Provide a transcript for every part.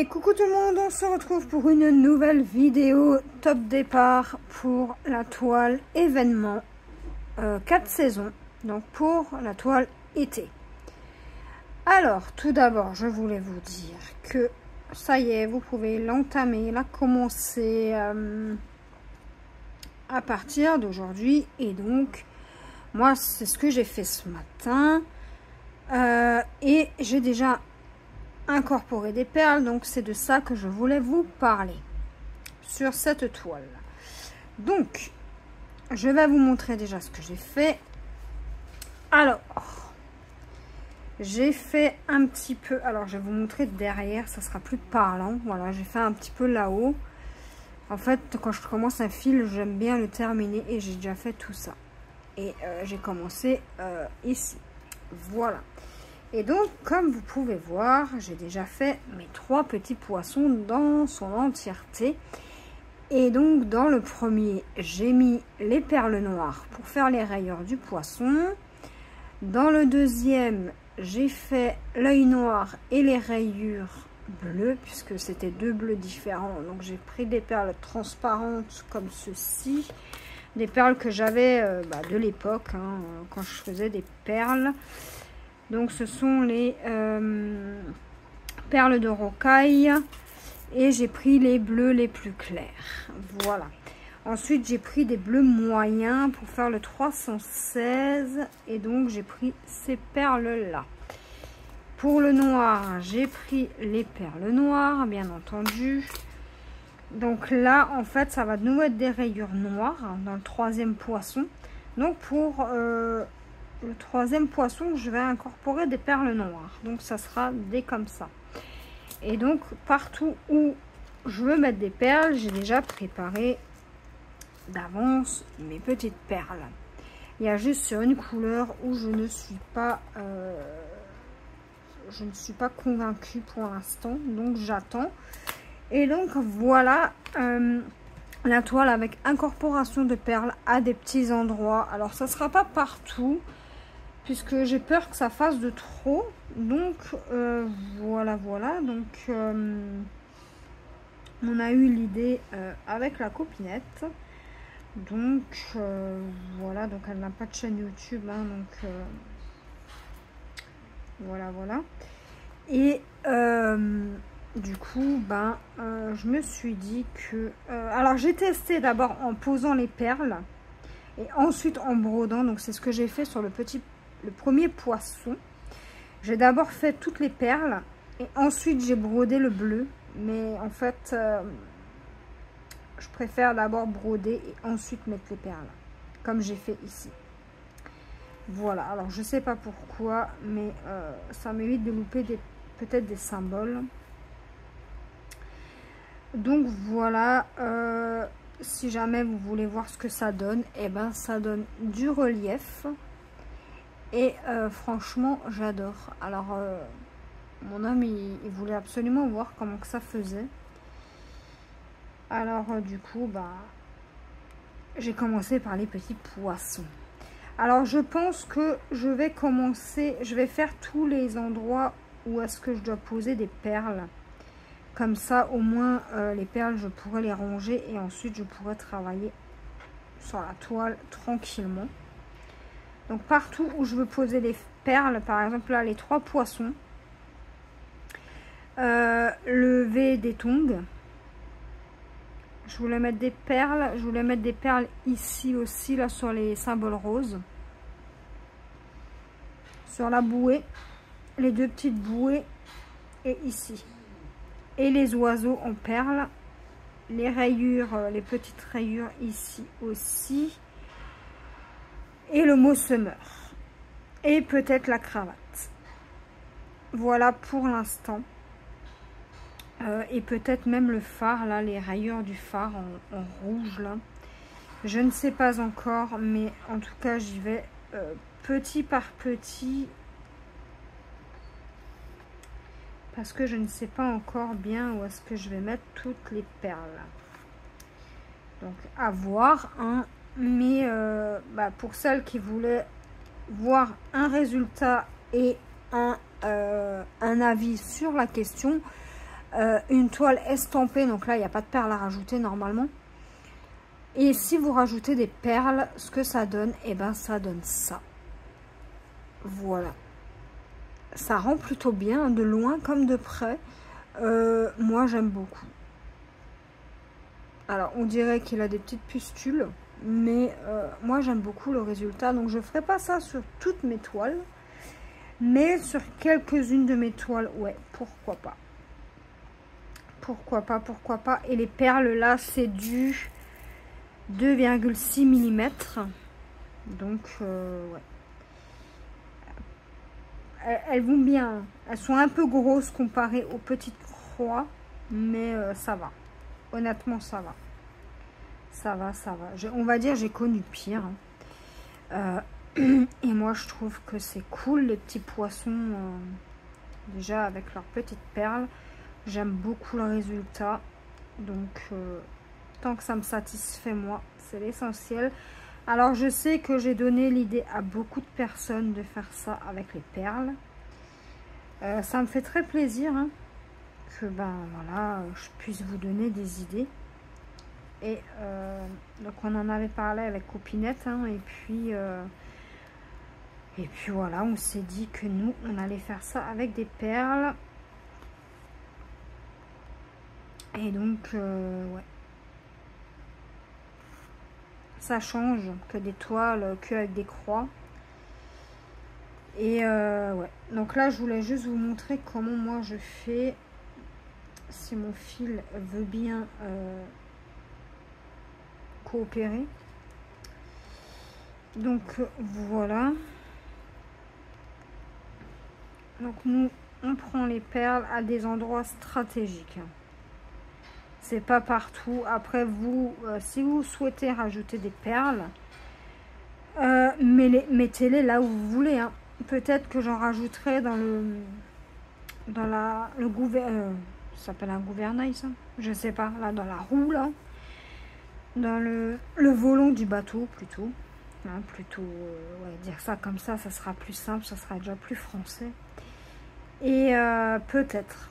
Et coucou tout le monde, on se retrouve pour une nouvelle vidéo top départ pour la toile événement 4 saisons, donc pour la toile été. Alors tout d'abord je voulais vous dire que ça y est, vous pouvez l'entamer, la commencer à partir d'aujourd'hui. Et donc moi c'est ce que j'ai fait ce matin et j'ai déjà incorporer des perles, donc c'est de ça que je voulais vous parler sur cette toile. Donc je vais vous montrer déjà ce que j'ai fait. Alors j'ai fait un petit peu, alors je vais vous montrer derrière, ça sera plus parlant. Voilà, j'ai fait un petit peu là-haut. En fait quand je commence un fil, j'aime bien le terminer et j'ai déjà fait tout ça. Et j'ai commencé ici, voilà. Et donc, comme vous pouvez voir, j'ai déjà fait mes 3 petits poissons dans son entièreté. Et donc, dans le premier, j'ai mis les perles noires pour faire les rayures du poisson. Dans le deuxième, j'ai fait l'œil noir et les rayures bleues, puisque c'était 2 bleus différents. Donc, j'ai pris des perles transparentes comme ceci. Des perles que j'avais de l'époque, hein, quand je faisais des perles. Donc ce sont les perles de rocaille et j'ai pris les bleus les plus clairs. Voilà. Ensuite j'ai pris des bleus moyens pour faire le 316 et donc j'ai pris ces perles là. Pour le noir j'ai pris les perles noires bien entendu. Donc là en fait ça va de nouveau être des rayures noires hein, dans le 3e poisson. Donc pour le 3e poisson, je vais incorporer des perles noires. Donc, ça sera des comme ça. Et donc, partout où je veux mettre des perles, j'ai déjà préparé d'avance mes petites perles. Il y a juste sur une couleur où je ne suis pas convaincue pour l'instant. Donc, j'attends. Et donc, voilà la toile avec incorporation de perles à des petits endroits. Alors, ça ne sera pas partout, puisque j'ai peur que ça fasse de trop. Donc voilà. Donc on a eu l'idée avec la copinette. Donc voilà, donc elle n'a pas de chaîne YouTube hein, donc voilà. Et du coup je me suis dit que alors j'ai testé d'abord en posant les perles et ensuite en brodant. Donc c'est ce que j'ai fait sur le premier poisson. J'ai d'abord fait toutes les perles et ensuite j'ai brodé le bleu, mais en fait je préfère d'abord broder et ensuite mettre les perles comme j'ai fait ici. Voilà, alors je sais pas pourquoi, mais ça m'évite de louper peut-être des symboles. Donc voilà, si jamais vous voulez voir ce que ça donne, et ben ça donne du relief. Et franchement j'adore. Alors mon homme il voulait absolument voir comment que ça faisait. Alors du coup j'ai commencé par les petits poissons. Alors je pense que je vais faire tous les endroits où est-ce que je dois poser des perles. Comme ça au moins les perles je pourrais les ranger et ensuite je pourrais travailler sur la toile tranquillement. Donc partout où je veux poser les perles, par exemple là les 3 poissons, le V des tongs, je voulais mettre des perles, ici aussi là sur les symboles roses, sur la bouée, les 2 petites bouées et ici, et les oiseaux en perles, les rayures, les petites rayures ici aussi. Et le mot semeur. Et peut-être la cravate. Voilà pour l'instant. Et peut-être même le phare, là, les rayures du phare en rouge, là. Je ne sais pas encore, mais en tout cas, j'y vais petit par petit. Parce que je ne sais pas encore bien où est-ce que je vais mettre toutes les perles. Donc, à voir, hein. Mais pour celles qui voulaient voir un résultat et un avis sur la question, une toile estampée, donc là il n'y a pas de perles à rajouter normalement. Et si vous rajoutez des perles, ce que ça donne, et ben ça donne ça. Voilà. Ça rend plutôt bien, de loin comme de près. Moi j'aime beaucoup. Alors on dirait qu'il a des petites pustules, mais moi j'aime beaucoup le résultat. Donc je ne ferai pas ça sur toutes mes toiles, mais sur quelques-unes de mes toiles, ouais, pourquoi pas. Pourquoi pas, pourquoi pas. Et les perles là, c'est du 2,6 mm. Donc ouais. Elles vont bien. Elles sont un peu grosses comparées aux petites croix, mais ça va. Honnêtement, ça va. Ça va, ça va. On va dire j'ai connu pire. Et moi, je trouve que c'est cool, les petits poissons, déjà avec leurs petites perles. J'aime beaucoup le résultat. Donc, tant que ça me satisfait, moi, c'est l'essentiel. Alors, je sais que j'ai donné l'idée à beaucoup de personnes de faire ça avec les perles. Ça me fait très plaisir hein, que, ben, voilà, je puisse vous donner des idées. Et donc on en avait parlé avec Copinette hein, et puis voilà, on s'est dit que nous on allait faire ça avec des perles. Et donc ouais, ça change que des toiles que avec des croix. Et ouais, donc là je voulais juste vous montrer comment moi je fais, si mon fil veut bien coopérer. Donc voilà. Donc nous on prend les perles à des endroits stratégiques. C'est pas partout. Après vous, si vous souhaitez rajouter des perles, mettez-les là où vous voulez. Hein. Peut-être que j'en rajouterai dans le gouvernail. Ça s'appelle un gouvernail ça. Je sais pas. Là dans la roue là. Dans le volant du bateau plutôt. Hein, plutôt ouais, dire ça comme ça sera plus simple, ça sera déjà plus français. Et peut-être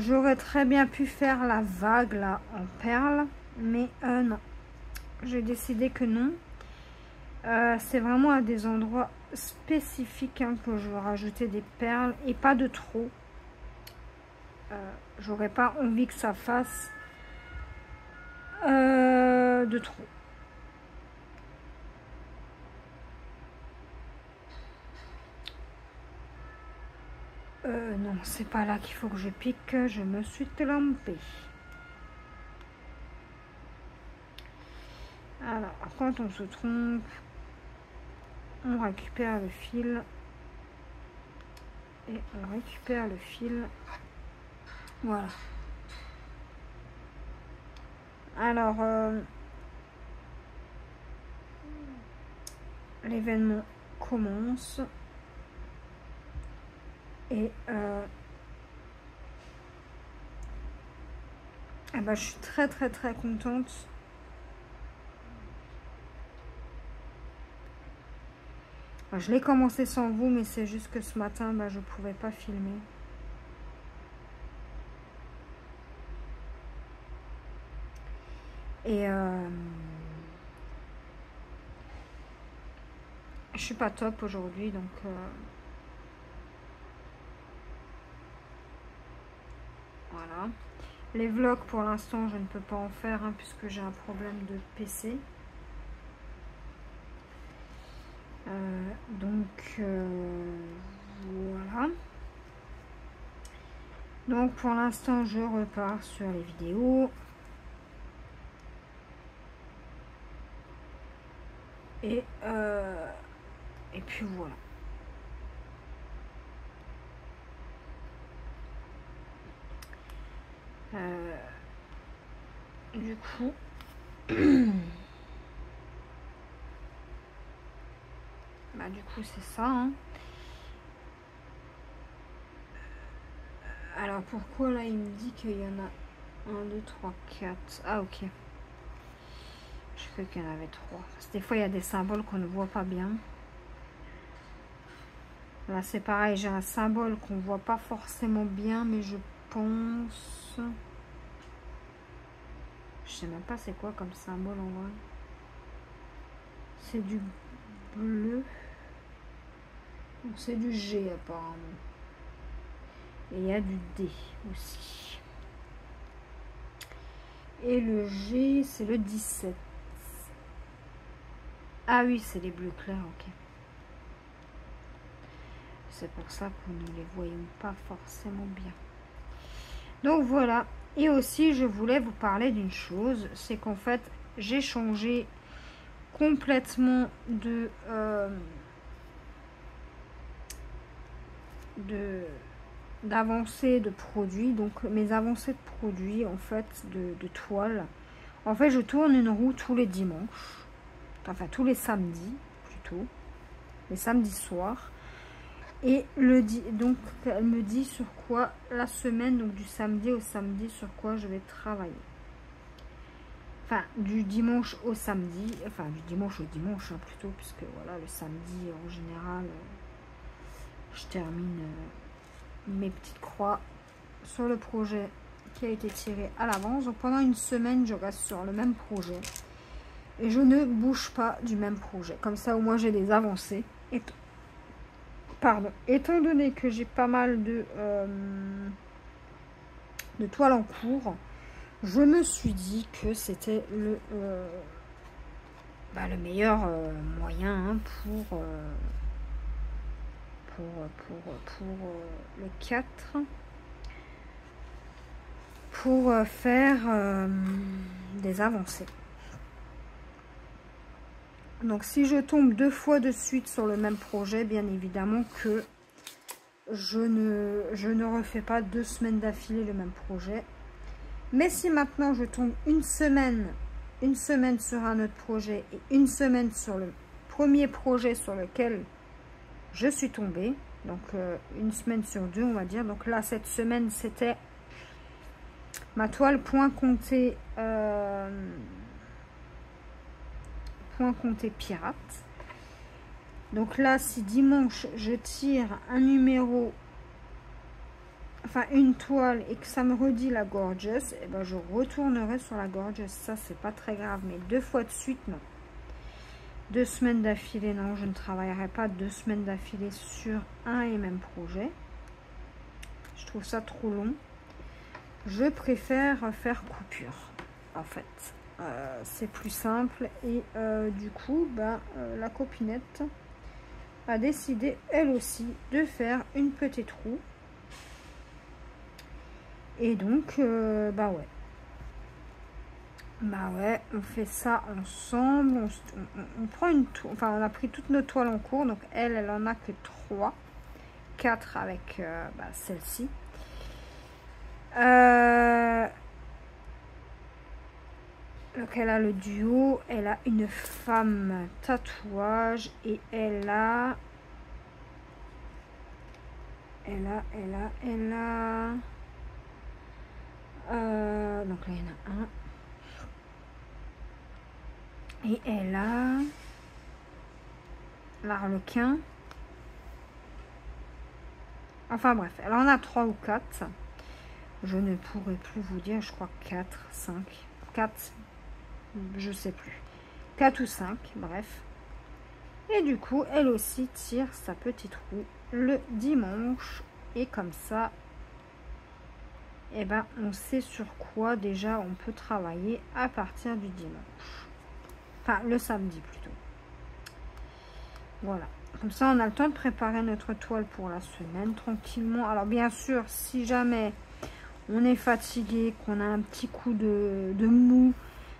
j'aurais très bien pu faire la vague là en perles, mais non, j'ai décidé que non. C'est vraiment à des endroits spécifiques hein, que je veux rajouter des perles et pas de trop. J'aurais pas envie que ça fasse de trop. Non, c'est pas là qu'il faut que je pique, je me suis trompée. Alors, quand on se trompe, on récupère le fil. Et on récupère le fil. Voilà. Alors, l'événement commence. Et eh ben, je suis très contente. Je l'ai commencé sans vous, mais c'est juste que ce matin, je ne pouvais pas filmer. Et je suis pas top aujourd'hui, donc voilà. Les vlogs, pour l'instant, je ne peux pas en faire, hein, puisque j'ai un problème de PC. Donc voilà. Donc pour l'instant je repars sur les vidéos et puis voilà. Du coup du coup c'est ça hein. Alors pourquoi là il me dit qu'il y en a 1, 2, 3, 4. Ah ok, je crois qu'il y en avait 3 parce que des fois il y a des symboles qu'on ne voit pas bien. Là, c'est pareil, j'ai un symbole qu'on voit pas forcément bien, mais je pense... Je sais même pas c'est quoi comme symbole en vrai. C'est du bleu. C'est du G apparemment. Et il y a du D aussi. Et le G, c'est le 17. Ah oui, c'est les bleus clairs, ok. C'est pour ça qu'on ne les voyons pas forcément bien. Donc voilà. Et aussi, je voulais vous parler d'une chose. C'est qu'en fait, j'ai changé complètement d'avancée de produits. Donc mes avancées de produits, en fait, de toile. En fait, je tourne une roue tous les dimanches. Enfin, tous les samedis, plutôt. Les samedis soirs. Et donc, elle me dit sur quoi la semaine, donc du samedi au samedi, sur quoi je vais travailler. Enfin, du dimanche au samedi, enfin du dimanche au dimanche, hein, plutôt, puisque voilà, le samedi, en général, je termine mes petites croix sur le projet qui a été tiré à l'avance. Donc pendant une semaine, je reste sur le même projet. Et je ne bouge pas du même projet. Comme ça, au moins, j'ai des avancées. Pardon. Étant donné que j'ai pas mal de toiles en cours, je me suis dit que c'était le meilleur moyen hein, pour le 4. Pour faire des avancées. Donc si je tombe 2 fois de suite sur le même projet, bien évidemment que je ne refais pas 2 semaines d'affilée le même projet. Mais si maintenant je tombe une semaine sur un autre projet et une semaine sur le premier projet sur lequel je suis tombée, donc une semaine sur 2 on va dire. Donc là cette semaine c'était ma toile point compté pirate. Donc là, si dimanche je tire un numéro, enfin une toile et que ça me redit la gorgeous, et ben je retournerai sur la gorgeous. Ça c'est pas très grave, mais 2 fois de suite non. 2 semaines d'affilée non, je ne travaillerai pas 2 semaines d'affilée sur un et même projet. Je trouve ça trop long. Je préfère faire coupure en fait. C'est plus simple et du coup la copinette a décidé elle aussi de faire une petite roue et donc ouais, on fait ça ensemble. On prend une toile, enfin on a pris toutes nos toiles en cours, donc elle en a que 3, 4 avec celle-ci. Donc elle a le duo, elle a une femme tatouage et elle a donc là il y en a un et elle a l'arlequin. Enfin bref, elle en a 3 ou 4. Je ne pourrais plus vous dire, je crois 4, 5, 4, je sais plus. 4 ou 5, bref. Et du coup, elle aussi tire sa petite roue le dimanche. Et comme ça, eh ben, on sait sur quoi déjà on peut travailler à partir du dimanche. Enfin, le samedi plutôt. Voilà. Comme ça, on a le temps de préparer notre toile pour la semaine tranquillement. Alors, bien sûr, si jamais on est fatigué, qu'on a un petit coup de mou,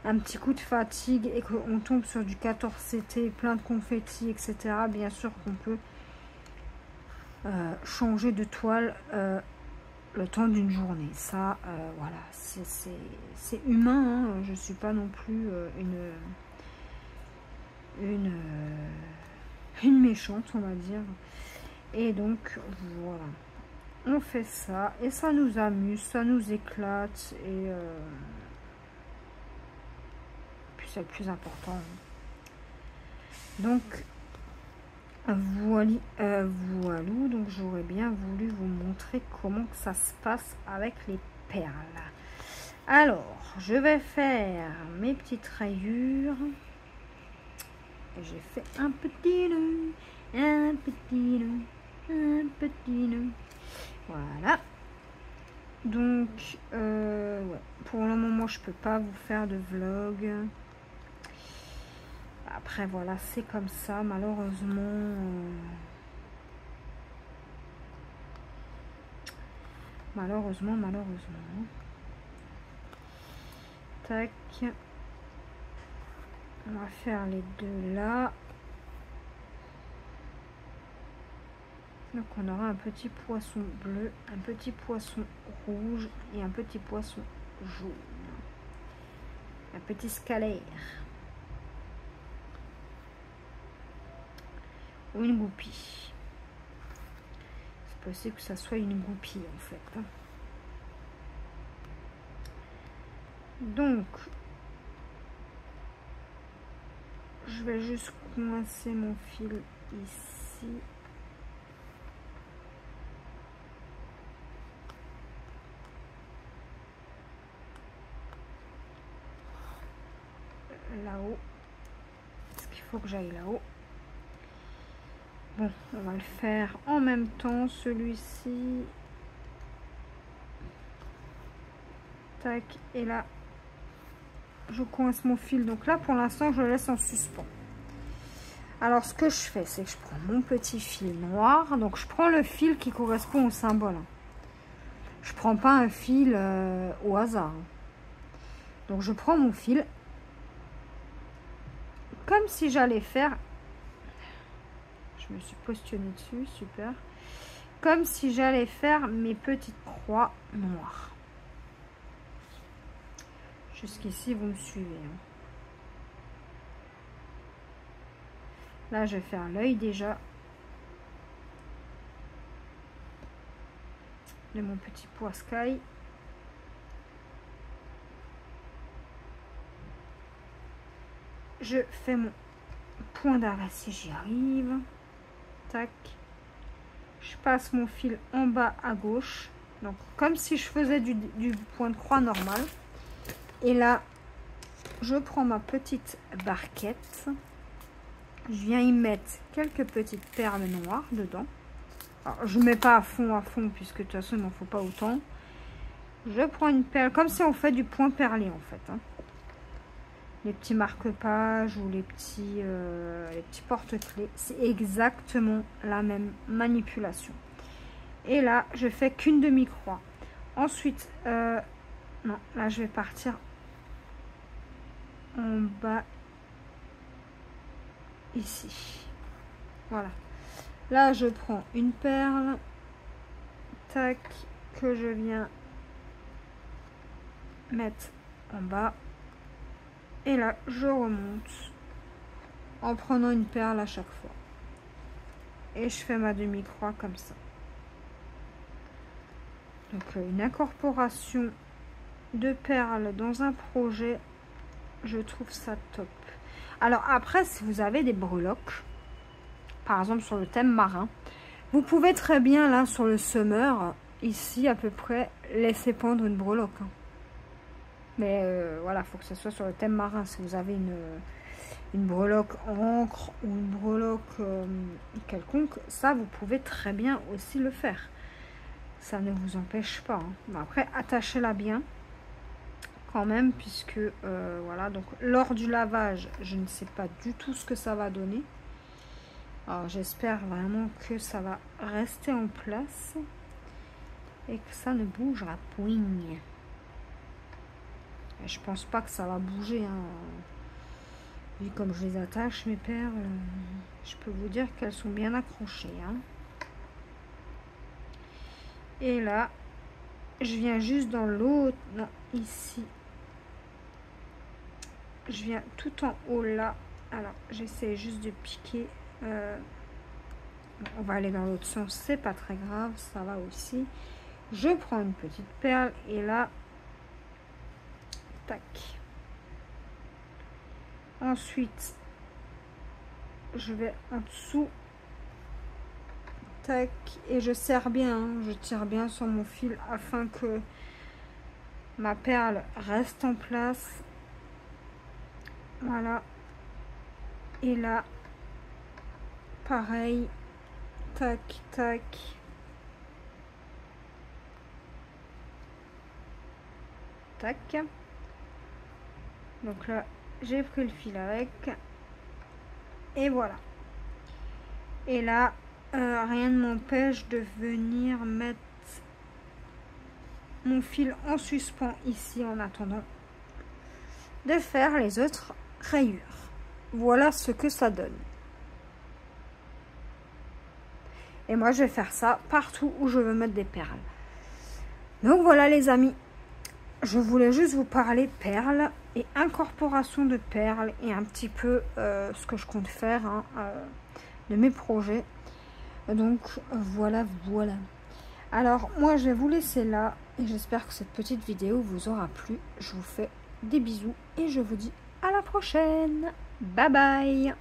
un petit coup de fatigue et qu'on tombe sur du 14CT, plein de confettis, etc. Bien sûr qu'on peut changer de toile le temps d'une journée. Ça, voilà, c'est humain. Hein. Je ne suis pas non plus une méchante, on va dire. Et donc, voilà. On fait ça et ça nous amuse, ça nous éclate et puis c'est le plus important. Donc Voilà, voilou, donc j'aurais bien voulu vous montrer comment que ça se passe avec les perles. Alors, je vais faire mes petites rayures. J'ai fait un petit nœud, un petit nœud, un petit nœud. Voilà. Donc, ouais. Pour le moment, je peux pas vous faire de vlog. Après, voilà, c'est comme ça, malheureusement. Malheureusement. Tac. On va faire les deux là. Donc on aura un petit poisson bleu, un petit poisson rouge et un petit poisson jaune. Un petit scalaire. Ou une goupille. C'est possible que ça soit une goupille en fait. Donc, je vais juste coincer mon fil ici. Là-haut. Est-ce qu'il faut que j'aille là-haut? Bon, on va le faire en même temps, celui-ci. Tac, et là, je coince mon fil. Donc là, pour l'instant, je le laisse en suspens. Alors, ce que je fais, c'est que je prends mon petit fil noir. Donc, je prends le fil qui correspond au symbole. Je prends pas un fil au hasard. Donc, je prends mon fil comme si j'allais faire... Je me suis positionnée dessus, super. Comme si j'allais faire mes petites croix noires. Jusqu'ici, vous me suivez. Là, je vais faire l'œil déjà de mon petit poiscaille. Je fais mon point d'arrêt si j'y arrive. Tac. Je passe mon fil en bas à gauche. Donc, comme si je faisais du point de croix normal. Et là, je prends ma petite barquette. Je viens y mettre quelques petites perles noires dedans. Alors, je ne mets pas à fond, puisque de toute façon, il m'en faut pas autant. Je prends une perle, comme si on fait du point perlé, en fait. Hein. Les petits marque-pages ou les petits porte-clés. C'est exactement la même manipulation. Et là, je fais qu'une demi-croix. Ensuite, non, là, je vais partir en bas, ici. Voilà. Là, je prends une perle. Tac, que je viens mettre en bas. Et là, je remonte en prenant une perle à chaque fois. Et je fais ma demi-croix comme ça. Donc, une incorporation de perles dans un projet, je trouve ça top. Alors après, si vous avez des breloques, par exemple sur le thème marin, vous pouvez très bien, là, sur le summer, ici à peu près, laisser pendre une breloque. Hein. Mais voilà, il faut que ce soit sur le thème marin. Si vous avez une breloque encre ou une breloque quelconque, ça, vous pouvez très bien aussi le faire. Ça ne vous empêche pas. Hein. Mais après, attachez-la bien quand même, puisque, voilà, donc lors du lavage, je ne sais pas du tout ce que ça va donner. Alors, j'espère vraiment que ça va rester en place et que ça ne bougera point. Je pense pas que ça va bouger. Hein. Vu comme je les attache, mes perles, je peux vous dire qu'elles sont bien accrochées. Hein. Et là, je viens juste dans l'autre. Non, ici. Je viens tout en haut là. Alors, j'essaie juste de piquer. On va aller dans l'autre sens. C'est pas très grave. Ça va aussi. Je prends une petite perle. Et là, tac. Ensuite, je vais en dessous tac, et je serre bien, hein, je tire bien sur mon fil afin que ma perle reste en place. Voilà. Et là, pareil, tac, tac. Tac. Donc là, j'ai pris le fil avec. Et voilà. Et là, rien ne m'empêche de venir mettre mon fil en suspens ici en attendant de faire les autres rayures. Voilà ce que ça donne. Et moi, je vais faire ça partout où je veux mettre des perles. Donc voilà les amis. Je voulais juste vous parler perles et incorporation de perles et un petit peu ce que je compte faire hein, de mes projets. Donc voilà. Alors moi je vais vous laisser là et j'espère que cette petite vidéo vous aura plu. Je vous fais des bisous et je vous dis à la prochaine. Bye bye.